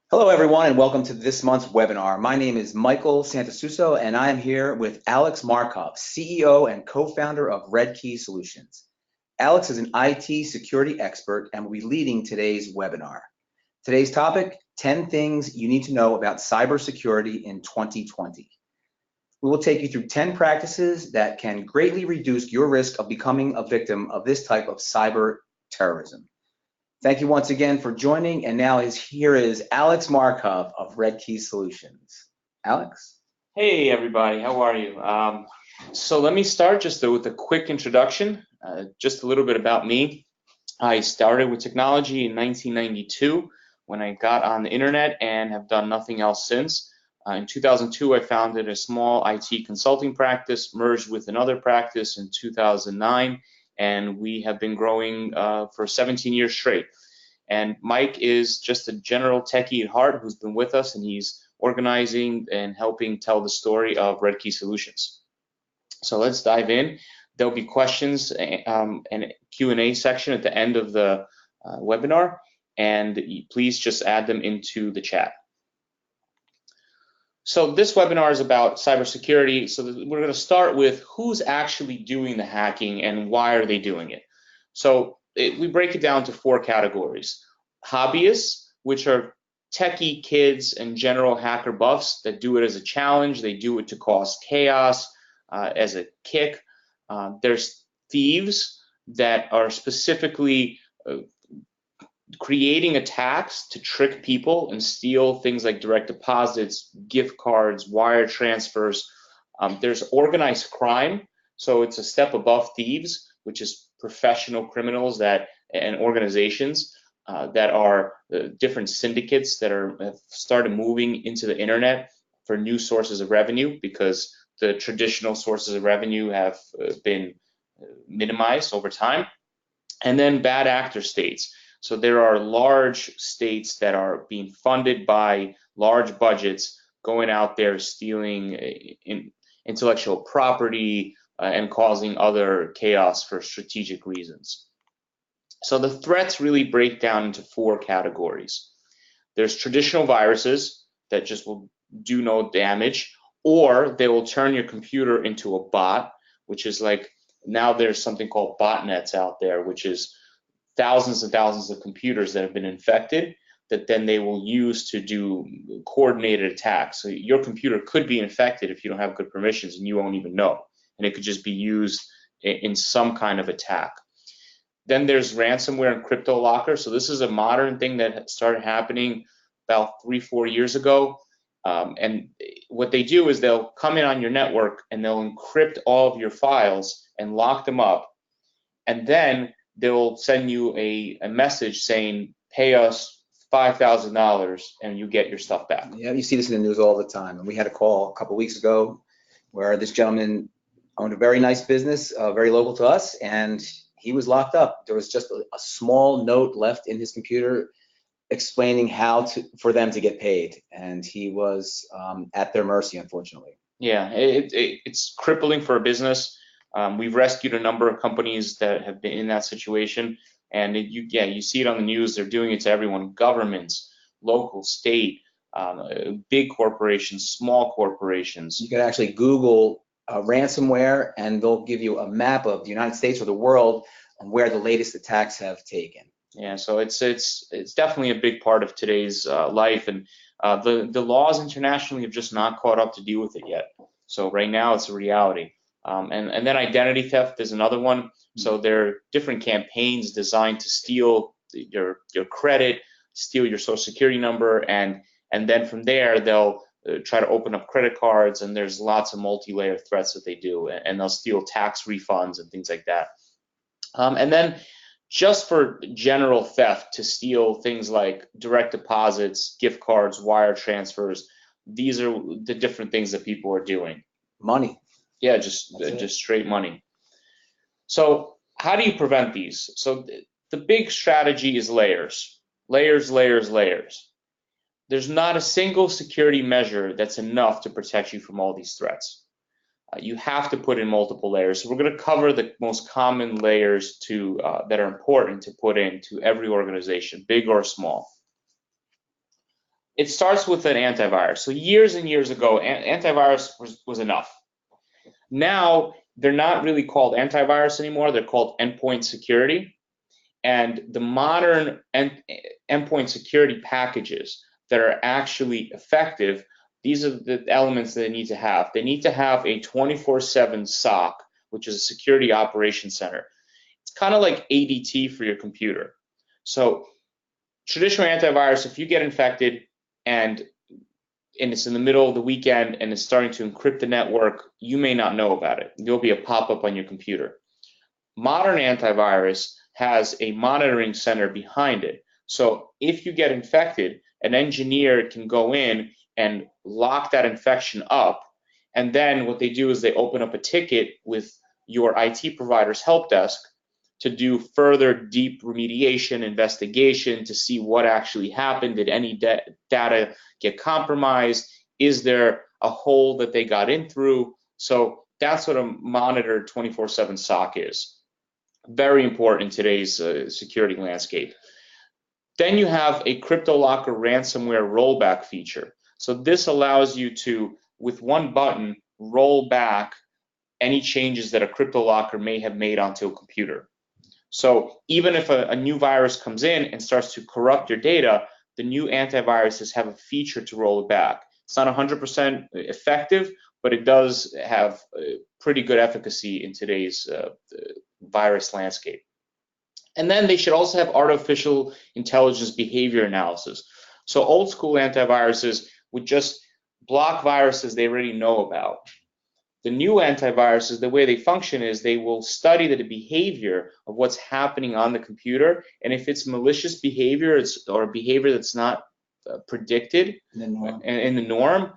Hello, everyone, and welcome to this month's webinar. My name is Michael Santasuso, and I am here with Alex Markov, CEO and co-founder of Red Key Solutions. Alex is an IT security expert and will be leading today's webinar. Today's topic, 10 things you need to know about cybersecurity in 2020. We will take you through 10 practices that can greatly reduce your risk of becoming a victim of this type of cyber terrorism. Thank you once again for joining, and now here is Alex Markov of Red Key Solutions. Alex? Hey everybody, how are you? So let me start just with a quick introduction, just a little bit about me. I started with technology in 1992 when I got on the internet and have done nothing else since. In 2002, I founded a small IT consulting practice, merged with another practice in 2009, and we have been growing for 17 years straight. And Mike is just a general techie at heart who's been with us, and he's organizing and helping tell the story of Red Key Solutions. So let's dive in. There'll be questions and Q&A section at the end of the webinar, and please just add them into the chat. So this webinar is about cybersecurity. So we're going to start with who's actually doing the hacking and why are they doing it. So we break it down to 4 categories. Hobbyists, which are techie kids and general hacker buffs that do it as a challenge. They do it to cause chaos as a kick. There's thieves that are specifically creating attacks to trick people and steal things like direct deposits, gift cards, wire transfers. There's organized crime, so it's a step above thieves, which is professional criminals and organizations that are different syndicates that have started moving into the internet for new sources of revenue because the traditional sources of revenue have been minimized over time. And then bad actor states. So there are large states that are being funded by large budgets going out there stealing intellectual property and causing other chaos for strategic reasons. So the threats really break down into 4 categories. There's traditional viruses that just will do no damage, or they will turn your computer into a bot, which is like, now there's something called botnets out there, which is thousands and thousands of computers that have been infected that then they will use to do coordinated attacks. So your computer could be infected if you don't have good permissions and you won't even know. And it could just be used in some kind of attack. Then there's ransomware and crypto locker. So this is a modern thing that started happening about 3-4 years ago. And what they do is they'll come in on your network and they'll encrypt all of your files and lock them up. And then they'll send you a message saying, pay us $5,000 and you get your stuff back. Yeah, you see this in the news all the time. And we had a call a couple weeks ago where this gentleman owned a very nice business, very local to us, and he was locked up. There was just a small note left in his computer explaining how for them to get paid, and he was at their mercy, unfortunately. Yeah, it's crippling for a business. We've rescued a number of companies that have been in that situation, and you see it on the news. They're doing it to everyone: governments, local, state, big corporations, small corporations. You can actually Google ransomware, and they'll give you a map of the United States or the world and where the latest attacks have taken. Yeah, so it's definitely a big part of today's life, and the laws internationally have just not caught up to deal with it yet. So right now it's a reality. And then identity theft is another one. So there are different campaigns designed to steal your credit, steal your social security number, and then from there they'll try to open up credit cards, and there's lots of multi-layer threats that they do, and they'll steal tax refunds and things like that. And then just for general theft, to steal things like direct deposits, gift cards, wire transfers, these are the different things that people are doing. Money. Yeah, just straight money. So how do you prevent these? So the big strategy is layers. Layers, layers, layers. There's not a single security measure that's enough to protect you from all these threats. You have to put in multiple layers. So we're going to cover the most common layers that are important to put into every organization, big or small. It starts with an antivirus. So years and years ago, antivirus was enough. Now, they're not really called antivirus anymore. They're called endpoint security. And the modern endpoint security packages that are actually effective, these are the elements that they need to have. They need to have a 24/7 SOC, which is a security operations center. It's kind of like ADT for your computer. So traditional antivirus, if you get infected and it's in the middle of the weekend and it's starting to encrypt the network, you may not know about it. There'll be a pop-up on your computer. Modern antivirus has a monitoring center behind it. So if you get infected, an engineer can go in and lock that infection up. And then what they do is they open up a ticket with your IT provider's help desk to do further deep remediation investigation to see what actually happened. Did any data get compromised? Is there a hole that they got in through? So that's what a monitored 24/7 SOC is. Very important in today's security landscape. Then you have a CryptoLocker ransomware rollback feature. So this allows you to, with one button, roll back any changes that a CryptoLocker may have made onto a computer. So even if a new virus comes in and starts to corrupt your data, the new antiviruses have a feature to roll it back. It's not 100% effective, but it does have pretty good efficacy in today's virus landscape. And then they should also have artificial intelligence behavior analysis. So old school antiviruses would just block viruses they already know about. The new antiviruses, the way they function is they will study the behavior of what's happening on the computer, and if it's malicious behavior or behavior that's not predicted in the norm,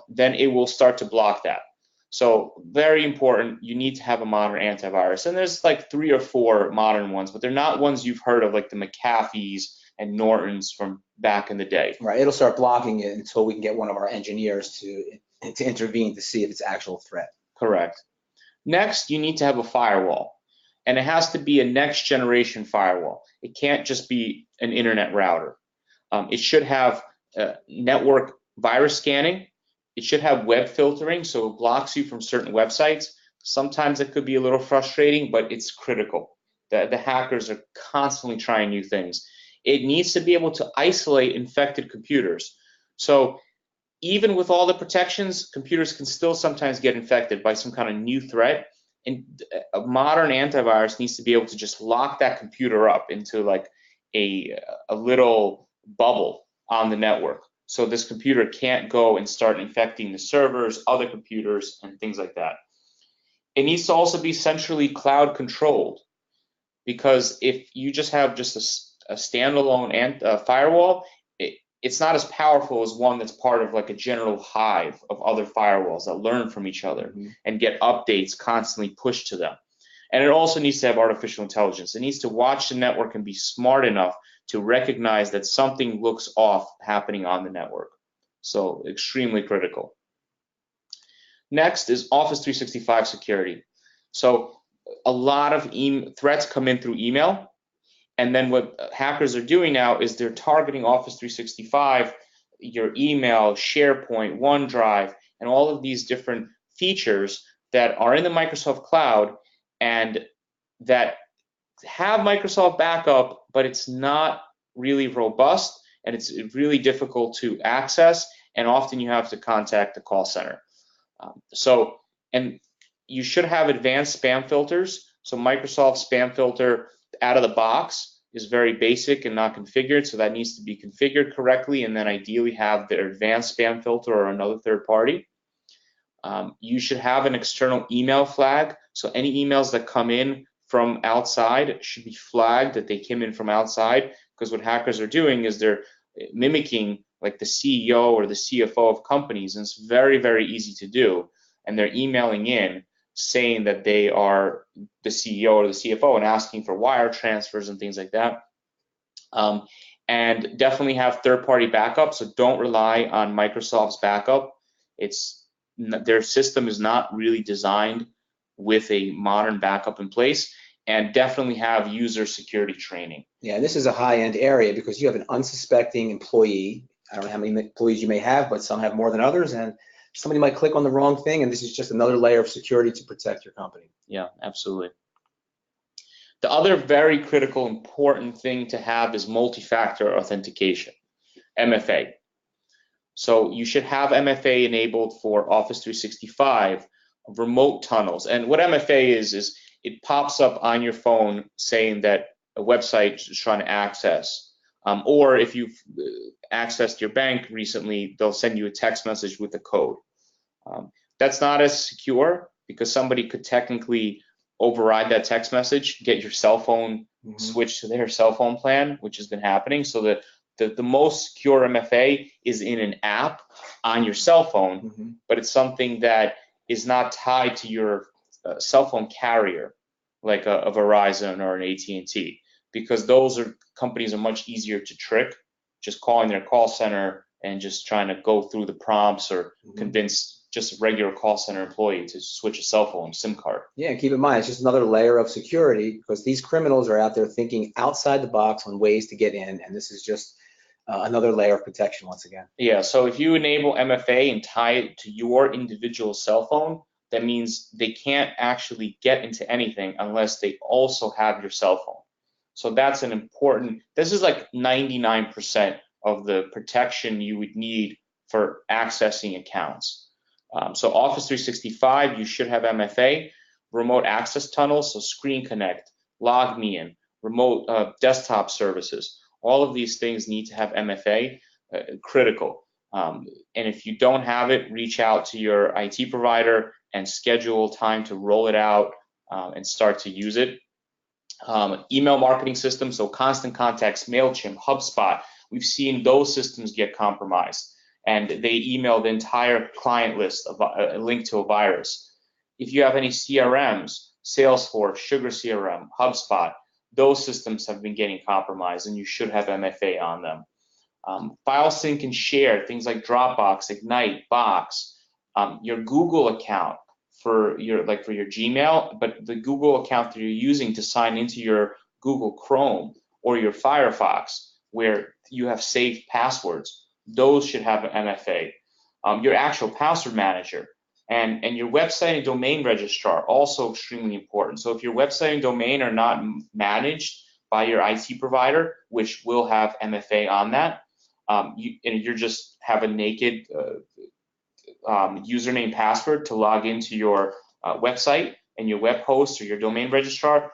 then it will start to block that. So very important, you need to have a modern antivirus. And there's like 3 or 4 modern ones, but they're not ones you've heard of, like the McAfee's and Norton's from back in the day. Right, it'll start blocking it until we can get one of our engineers to intervene to see if it's an actual threat. Correct. Next, you need to have a firewall, and it has to be a next generation firewall. It can't just be an internet router. It should have network virus scanning. It should have web filtering, so it blocks you from certain websites. Sometimes it could be a little frustrating, but it's critical. The hackers are constantly trying new things. It needs to be able to isolate infected computers. So even with all the protections, computers can still sometimes get infected by some kind of new threat. And a modern antivirus needs to be able to just lock that computer up into like a little bubble on the network. So this computer can't go and start infecting the servers, other computers, and things like that. It needs to also be centrally cloud controlled, because if you just have just a standalone firewall, it's not as powerful as one that's part of like a general hive of other firewalls that learn from each other and get updates constantly pushed to them. And it also needs to have artificial intelligence. It needs to watch the network and be smart enough to recognize that something looks off happening on the network. So extremely critical. Next is Office 365 security. So a lot of threats come in through email. And then what hackers are doing now is they're targeting Office 365, your email, SharePoint, OneDrive, and all of these different features that are in the Microsoft Cloud and that have Microsoft backup, but it's not really robust and it's really difficult to access, and often you have to contact the call center. And you should have advanced spam filters. So Microsoft spam filter out of the box is very basic and not configured, so that needs to be configured correctly, and then ideally have the advanced spam filter or another third party. You should have an external email flag, so any emails that come in from outside should be flagged that they came in from outside, because what hackers are doing is they're mimicking like the CEO or the CFO of companies, and it's very, very easy to do, and they're emailing in saying that they are the CEO or the CFO and asking for wire transfers and things like that. And definitely have third-party backup, so don't rely on Microsoft's backup. Their system is not really designed with a modern backup in place, and definitely have user security training. Yeah, this is a high-end area because you have an unsuspecting employee I don't know how many employees you may have, but some have more than others, and somebody might click on the wrong thing, and this is just another layer of security to protect your company. Yeah, absolutely. The other very critical, important thing to have is multi-factor authentication, MFA. So you should have MFA enabled for Office 365, remote tunnels. And what MFA is it pops up on your phone saying that a website is trying to access. Or if you've accessed your bank recently, they'll send you a text message with a code. That's not as secure because somebody could technically override that text message, get your cell phone switched to their cell phone plan, which has been happening. So that the most secure MFA is in an app on your cell phone, but it's something that is not tied to your cell phone carrier, like a Verizon or an AT&T, because those companies are much easier to trick, just calling their call center and just trying to go through the prompts or convince just a regular call center employee to switch a cell phone SIM card. Yeah, and keep in mind, it's just another layer of security because these criminals are out there thinking outside the box on ways to get in, and this is just another layer of protection once again. Yeah, so if you enable MFA and tie it to your individual cell phone, that means they can't actually get into anything unless they also have your cell phone. So that's an important, this is like 99% of the protection you would need for accessing accounts. So Office 365, you should have MFA, remote access tunnels, so Screen Connect, Log Me In, remote desktop services. All of these things need to have MFA, critical. And if you don't have it, reach out to your IT provider and schedule time to roll it out and start to use it. Email marketing systems, so Constant Contacts, MailChimp, HubSpot, we've seen those systems get compromised, and they email the entire client list of a link to a virus. If you have any CRMs, Salesforce, Sugar CRM, HubSpot, those systems have been getting compromised, and you should have MFA on them. File sync and share, things like Dropbox, Ignite, Box, your Google account for your Gmail, but the Google account that you're using to sign into your Google Chrome or your Firefox, where you have saved passwords, those should have an MFA. Your actual password manager and your website and domain registrar, also extremely important. So if your website and domain are not managed by your IT provider, which will have MFA on that, you just have a naked username password to log into your website and your web host or your domain registrar.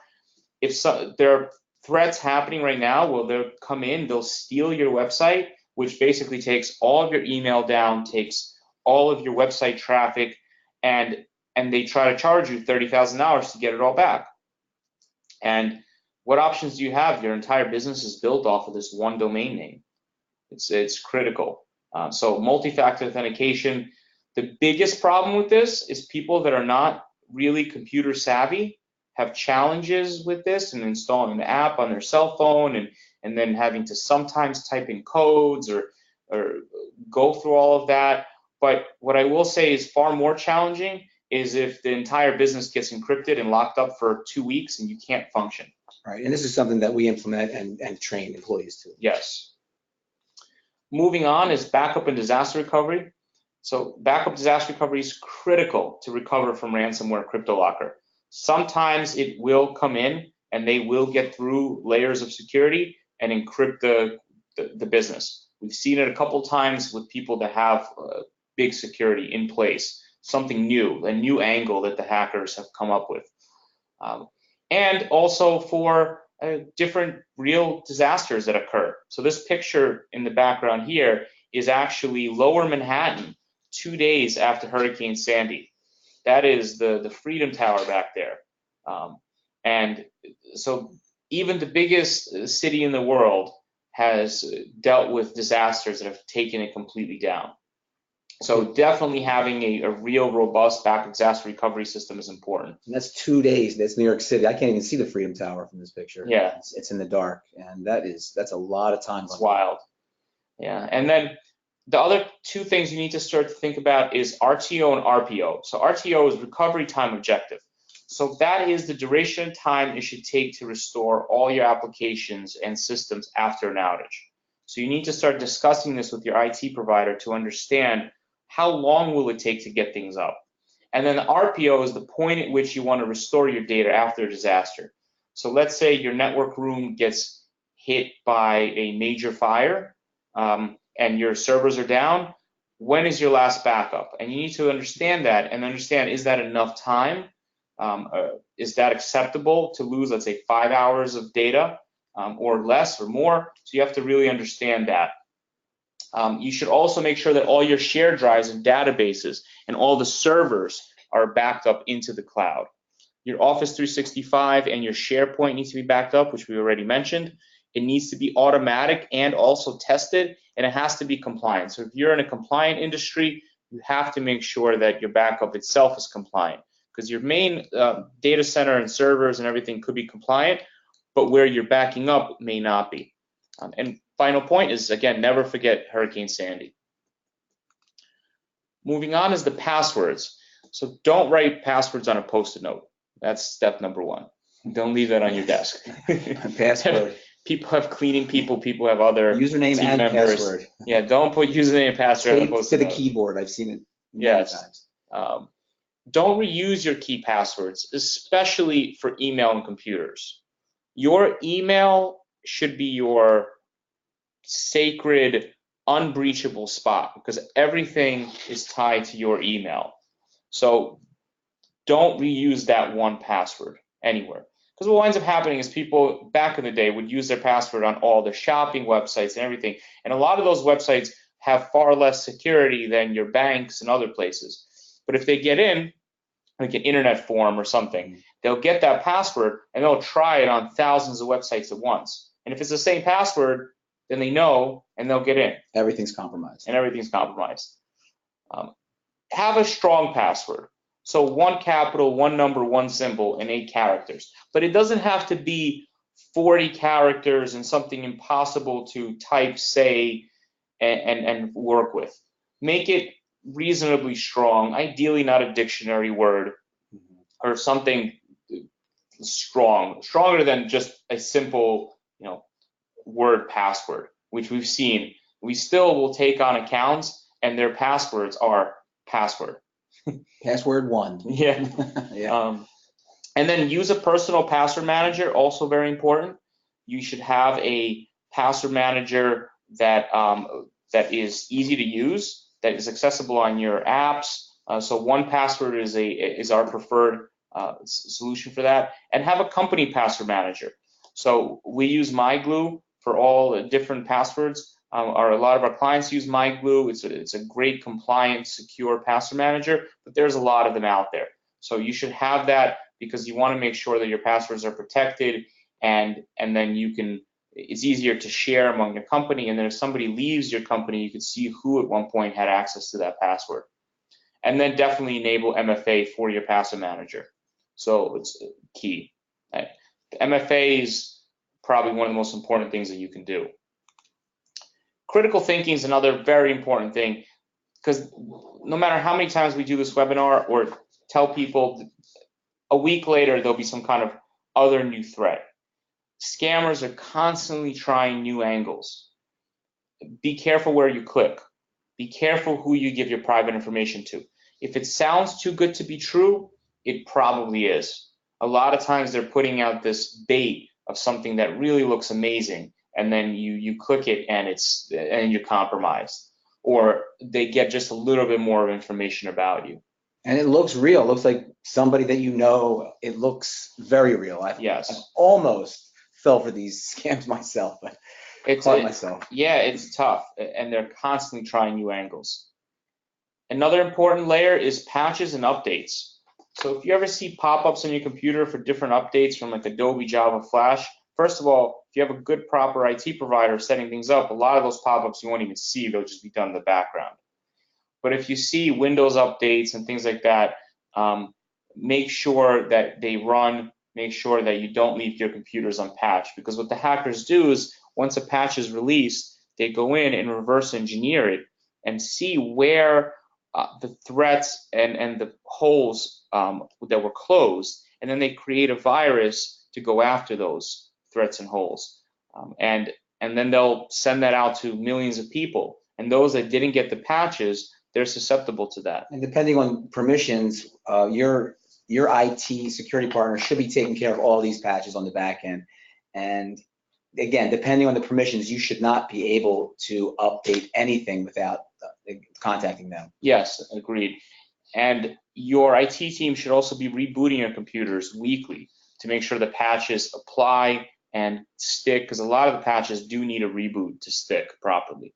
If there are threats happening right now, well, they'll come in, they'll steal your website, which basically takes all of your email down, takes all of your website traffic, and they try to charge you $30,000 to get it all back. And what options do you have? Your entire business is built off of this one domain name. It's critical. So multi-factor authentication. The biggest problem with this is people that are not really computer savvy have challenges with this and installing the app on their cell phone and then having to sometimes type in codes or go through all of that. But what I will say is far more challenging is if the entire business gets encrypted and locked up for 2 weeks and you can't function. Right, and this is something that we implement and train employees to. Yes. Moving on is backup and disaster recovery. So backup disaster recovery is critical to recover from ransomware CryptoLocker. Sometimes it will come in and they will get through layers of security and encrypt the business. We've seen it a couple times with people that have big security in place, something new, a new angle that the hackers have come up with. And also for different real disasters that occur. So this picture in the background here is actually Lower Manhattan 2 days after Hurricane Sandy. That is the Freedom Tower back there. And so even the biggest city in the world has dealt with disasters that have taken it completely down. So definitely having a real robust backup disaster recovery system is important. And that's 2 days. That's New York City. I can't even see the Freedom Tower from this picture. Yeah. It's in the dark, and that's a lot of time. It's wild. Yeah, and then the other two things you need to start to think about is RTO and RPO. So RTO is recovery time objective. So that is the duration of time it should take to restore all your applications and systems after an outage. So you need to start discussing this with your IT provider to understand how long will it take to get things up. And then the RPO is the point at which you want to restore your data after a disaster. So let's say your network room gets hit by a major fire and your servers are down. When is your last backup? And you need to understand that and understand, is that enough time? Is that acceptable to lose, let's say, 5 hours of data or less or more? So you have to really understand that. You should also make sure that all your shared drives and databases and all the servers are backed up into the cloud. Your Office 365 and your SharePoint needs to be backed up, which we already mentioned. It needs to be automatic and also tested, and it has to be compliant. So if you're in a compliant industry, you have to make sure that your backup itself is compliant, because your main data center and servers and everything could be compliant, but where you're backing up may not be. And final point is, again, never forget Hurricane Sandy. Moving on is the passwords. So don't write passwords on a Post-it note. That's step number one. Don't leave that on your desk. Password. People have cleaning people. People have other username team and members. password. Yeah, don't put username and password on a Taped Post-it to the note. keyboard. I've seen it many times. Don't reuse your key passwords, especially for email and computers. Your email should be your sacred, unbreachable spot, because everything is tied to your email. So don't reuse that one password anywhere. Because what winds up happening is people back in the day would use their password on all their shopping websites and everything. And a lot of those websites have far less security than your banks and other places. But if they get in, like an internet forum or something, they'll get that password and they'll try it on thousands of websites at once. And if it's the same password, then they know and they'll get in. Everything's compromised. And everything's compromised. Have a strong password. So 1 capital, 1 number, 1 symbol, and 8 characters. But it doesn't have to be 40 characters and something impossible to type, say, and work with. Make it reasonably strong, ideally not a dictionary word or something strong, stronger than just a simple, word password, which we've seen. We still will take on accounts and their passwords are password. Password 1. Yeah. Yeah. And then use a personal password manager, also very important. You should have a password manager that is easy to use, that is accessible on your apps. So 1Password is our preferred solution for that. And have a company password manager. So we use MyGlue for all different passwords. A lot of our clients use MyGlue. It's a great, compliant, secure password manager, but there's a lot of them out there. So you should have that because you want to make sure that your passwords are protected, and then it's easier to share among your company. And then if somebody leaves your company, you can see who at one point had access to that password. And then definitely enable MFA for your password manager. So it's key. MFA is probably one of the most important things that you can do. Critical thinking is another very important thing, because no matter how many times we do this webinar or tell people, a week later there'll be some kind of other new threat. Scammers are constantly trying new angles. Be careful where you click. Be careful who you give your private information to. If it sounds too good to be true, it probably is. A lot of times they're putting out this bait of something that really looks amazing, and then you click it and you're compromised, or they get just a little bit more of information about you. And it looks real. It looks like somebody that you know. It looks very real. I almost fell for these scams myself, but caught myself. Yeah, it's tough, and they're constantly trying new angles. Another important layer is patches and updates. So if you ever see pop-ups on your computer for different updates from like Adobe, Java, Flash, first of all, if you have a good, proper IT provider setting things up, a lot of those pop-ups you won't even see. They'll just be done in the background. But if you see Windows updates and things like that, make sure that they run. Make sure that you don't leave your computers unpatched, because what the hackers do is once a patch is released, they go in and reverse engineer it and see where the threats and the holes that were closed, and then they create a virus to go after those threats and holes. And and then they'll send that out to millions of people. And those that didn't get the patches, they're susceptible to that. And depending on permissions, your IT security partner should be taking care of all these patches on the back end. And again, depending on the permissions, you should not be able to update anything without contacting them. Yes, agreed. And your IT team should also be rebooting your computers weekly to make sure the patches apply and stick, because a lot of the patches do need a reboot to stick properly.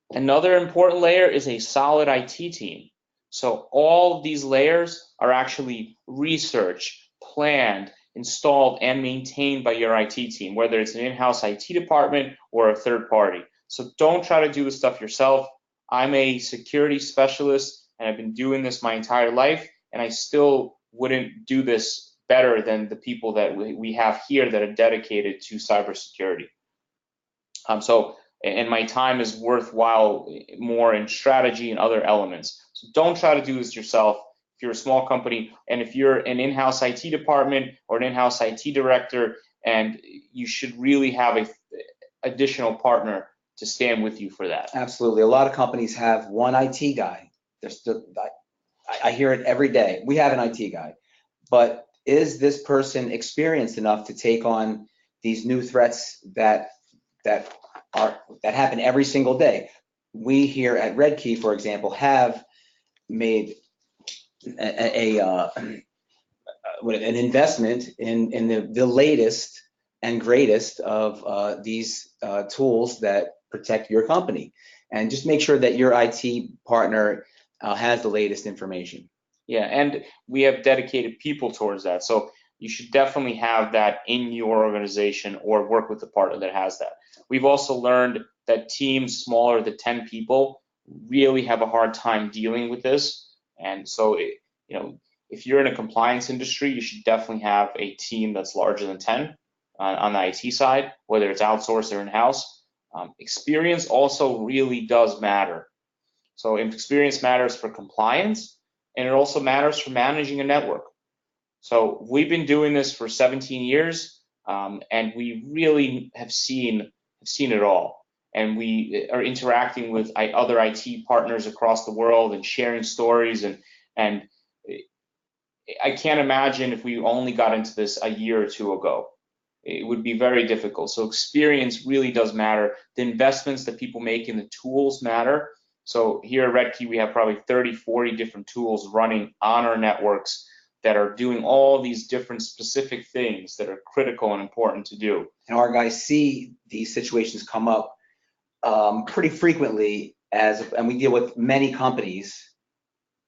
Another important layer is a solid IT team. So all of these layers are actually researched, planned, installed, and maintained by your IT team, whether it's an in-house IT department or a third party. So don't try to do this stuff yourself. I'm a security specialist, and I've been doing this my entire life, and I still wouldn't do this better than the people that we have here that are dedicated to cybersecurity. And my time is worthwhile more in strategy and other elements. So don't try to do this yourself. If you're a small company, and if you're an in-house IT department or an in-house IT director, and you should really have an additional partner to stand with you for that. Absolutely. A lot of companies have one IT guy. I hear it every day. We have an IT guy, but is this person experienced enough to take on these new threats that happen every single day? We here at Red Key, for example, have made an investment in the latest and greatest of these tools that protect your company, and just make sure that your IT partner has the latest information. Yeah, and we have dedicated people towards that. So you should definitely have that in your organization or work with a partner that has that. We've also learned that teams smaller than 10 people really have a hard time dealing with this. And so, if you're in a compliance industry, you should definitely have a team that's larger than 10 on the IT side, whether it's outsourced or in-house. Experience also really does matter. So experience matters for compliance, and it also matters for managing a network. So we've been doing this for 17 years, and we really have seen it all. And we are interacting with other IT partners across the world and sharing stories. And I can't imagine if we only got into this a year or two ago. It would be very difficult. So experience really does matter. The investments that people make in the tools matter. So here at Red Key, we have probably 30, 40 different tools running on our networks that are doing all these different specific things that are critical and important to do. And our guys see these situations come up pretty frequently, and we deal with many companies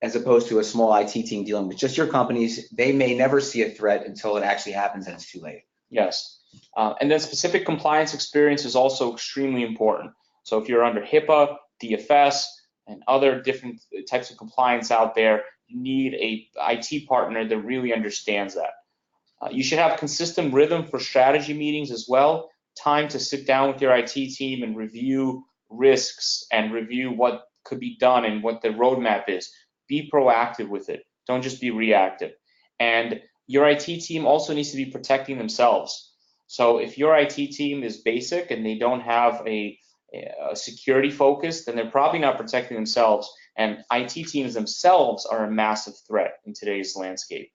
as opposed to a small IT team dealing with just your companies. They may never see a threat until it actually happens and it's too late. Yes. And then specific compliance experience is also extremely important. So if you're under HIPAA, DFS, and other different types of compliance out there, you need a IT partner that really understands that. You should have consistent rhythm for strategy meetings as well, time to sit down with your IT team and review risks and review what could be done and what the roadmap is. Be proactive with it. Don't just be reactive. And your IT team also needs to be protecting themselves. So if your IT team is basic and they don't have a security focus, then they're probably not protecting themselves. And IT teams themselves are a massive threat in today's landscape.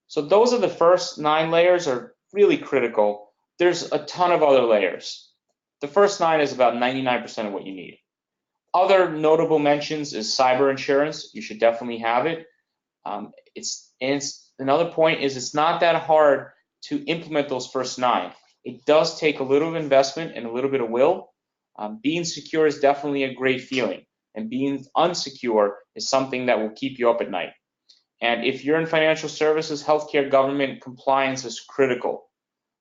So those are the first 9 layers are really critical. There's a ton of other layers. The first 9 is about 99% of what you need. Other notable mentions is cyber insurance. You should definitely have it. Another point is it's not that hard to implement those first 9. It does take a little investment and a little bit of will. Being secure is definitely a great feeling, and being unsecure is something that will keep you up at night. And if you're in financial services, healthcare, government, compliance is critical.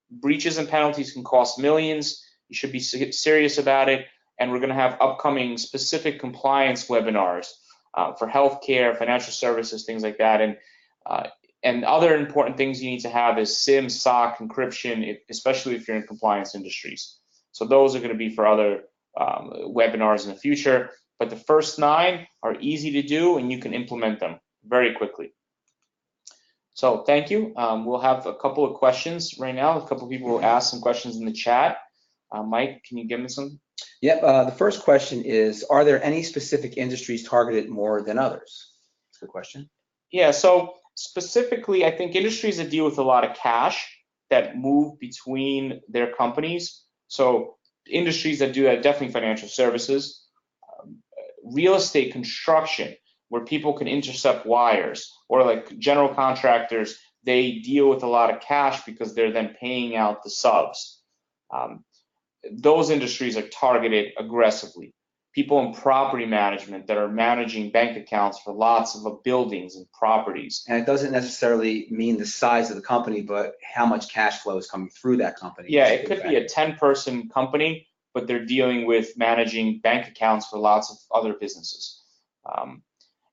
Breaches and penalties can cost millions. You should be serious about it. And we're going to have upcoming specific compliance webinars for healthcare, financial services, things like that. And other important things you need to have is SIM, SOC, encryption, especially if you're in compliance industries. So those are going to be for other webinars in the future. But the first 9 are easy to do, and you can implement them very quickly. So thank you. We'll have a couple of questions right now. A couple of people will ask some questions in the chat. Mike, can you give me some? Yep. The first question is, are there any specific industries targeted more than others? That's a good question. Yeah, so specifically, I think industries that deal with a lot of cash that move between their companies. So industries that do that, definitely financial services, real estate construction, where people can intercept wires, or like general contractors, they deal with a lot of cash because they're then paying out the subs. Those industries are targeted aggressively. People in property management that are managing bank accounts for lots of buildings and properties. And it doesn't necessarily mean the size of the company, but how much cash flow is coming through that company. Yeah, it could be a 10-person company, but they're dealing with managing bank accounts for lots of other businesses.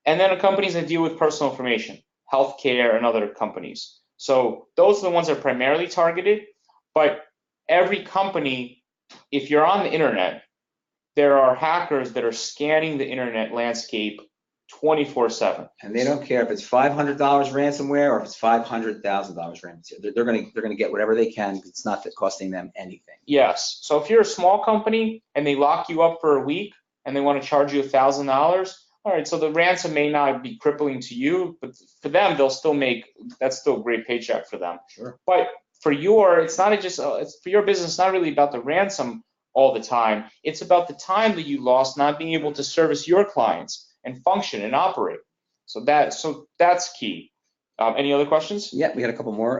And then companies that deal with personal information, healthcare and other companies. So those are the ones that are primarily targeted, but every company, if you're on the internet, there are hackers that are scanning the internet landscape 24/7. And they don't care if it's $500 ransomware or if it's $500,000 ransomware. They're gonna get whatever they can because it's not costing them anything. Yes. So if you're a small company and they lock you up for a week and they want to charge you $1,000, all right, so the ransom may not be crippling to you, but for them, they'll still make, that's still a great paycheck for them. Sure. But for your, it's not just, it's for your business, it's not really about the ransom all the time. It's about the time that you lost not being able to service your clients and function and operate. So that's key. Any other questions? Yeah, we had a couple more.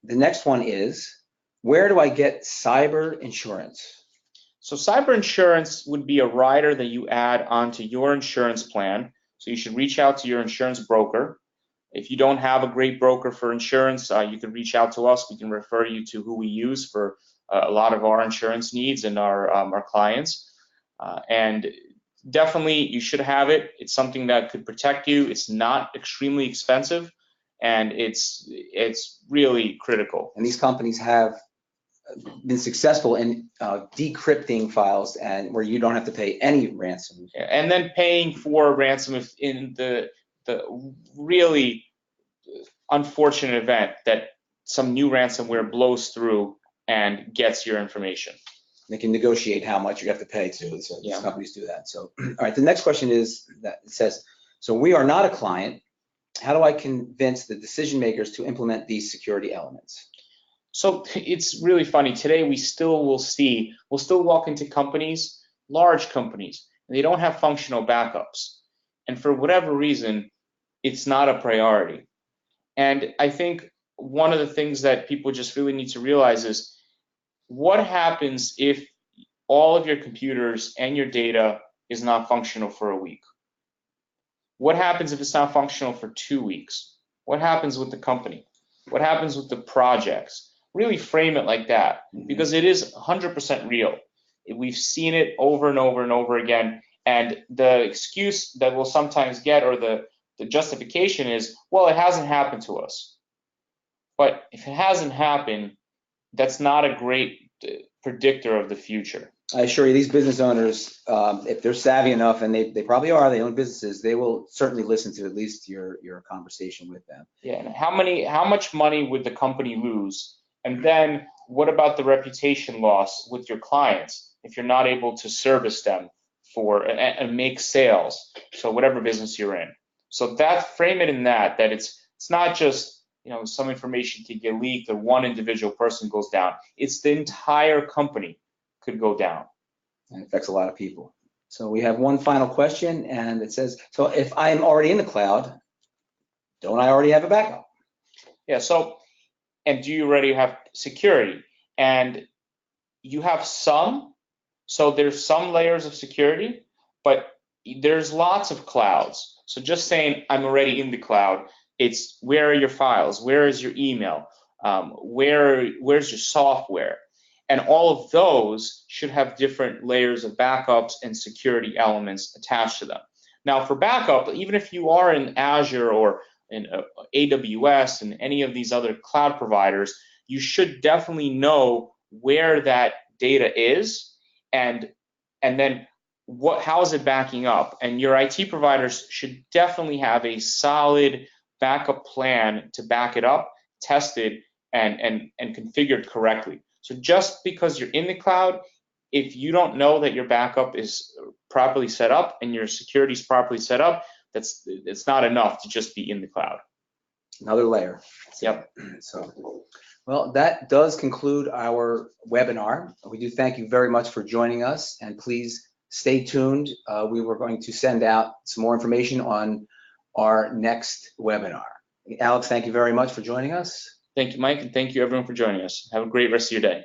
The next one is, where do I get cyber insurance? So cyber insurance would be a rider that you add onto your insurance plan. So you should reach out to your insurance broker. If you don't have a great broker for insurance, you can reach out to us. We can refer you to who we use for a lot of our insurance needs and our clients. And definitely you should have it. It's something that could protect you. It's not extremely expensive, and it's really critical. And these companies have been successful in decrypting files, and where you don't have to pay any ransom. And then paying for ransom if in the really unfortunate event that some new ransomware blows through and gets your information. They can negotiate how much you have to pay to, so these companies do that. So, all right, the next question is that it says, so we are not a client. How do I convince the decision makers to implement these security elements? So it's really funny. Today we'll still walk into companies, large companies, and they don't have functional backups. And for whatever reason, it's not a priority. And I think one of the things that people just really need to realize is, what happens if all of your computers and your data is not functional for a week? What happens if it's not functional for 2 weeks? What happens with the company? What happens with the projects? Really frame it like that, because it is 100% real. We've seen it over and over and over again. And the excuse that we'll sometimes get, or the justification is, well, it hasn't happened to us. But if it hasn't happened, that's not a great predictor of the future. I assure you, these business owners, if they're savvy enough, and they probably are, they own businesses, they will certainly listen to at least your conversation with them. Yeah, and how much money would the company lose? And then what about the reputation loss with your clients if you're not able to service them and make sales? So whatever business you're in. So frame it in that it's not just, some information could get leaked or one individual person goes down. It's the entire company could go down. And it affects a lot of people. So we have one final question, and it says, so if I'm already in the cloud, don't I already have a backup? Yeah, and do you already have security? And you have some, so there's some layers of security, but there's lots of clouds. So just saying I'm already in the cloud, it's where are your files? Where is your email? Where's your software? And all of those should have different layers of backups and security elements attached to them. Now for backup, even if you are in Azure or in AWS and any of these other cloud providers, you should definitely know where that data is and then how is it backing up. And your IT providers should definitely have a solid backup plan to back it up, tested, and configured correctly. So just because you're in the cloud, if you don't know that your backup is properly set up and your security is properly set up, it's not enough to just be in the cloud. Another layer. Yep. So, well, that does conclude our webinar. We do thank you very much for joining us, and please stay tuned. We were going to send out some more information on our next webinar. Alex, thank you very much for joining us. Thank you, Mike, and thank you everyone for joining us. Have a great rest of your day.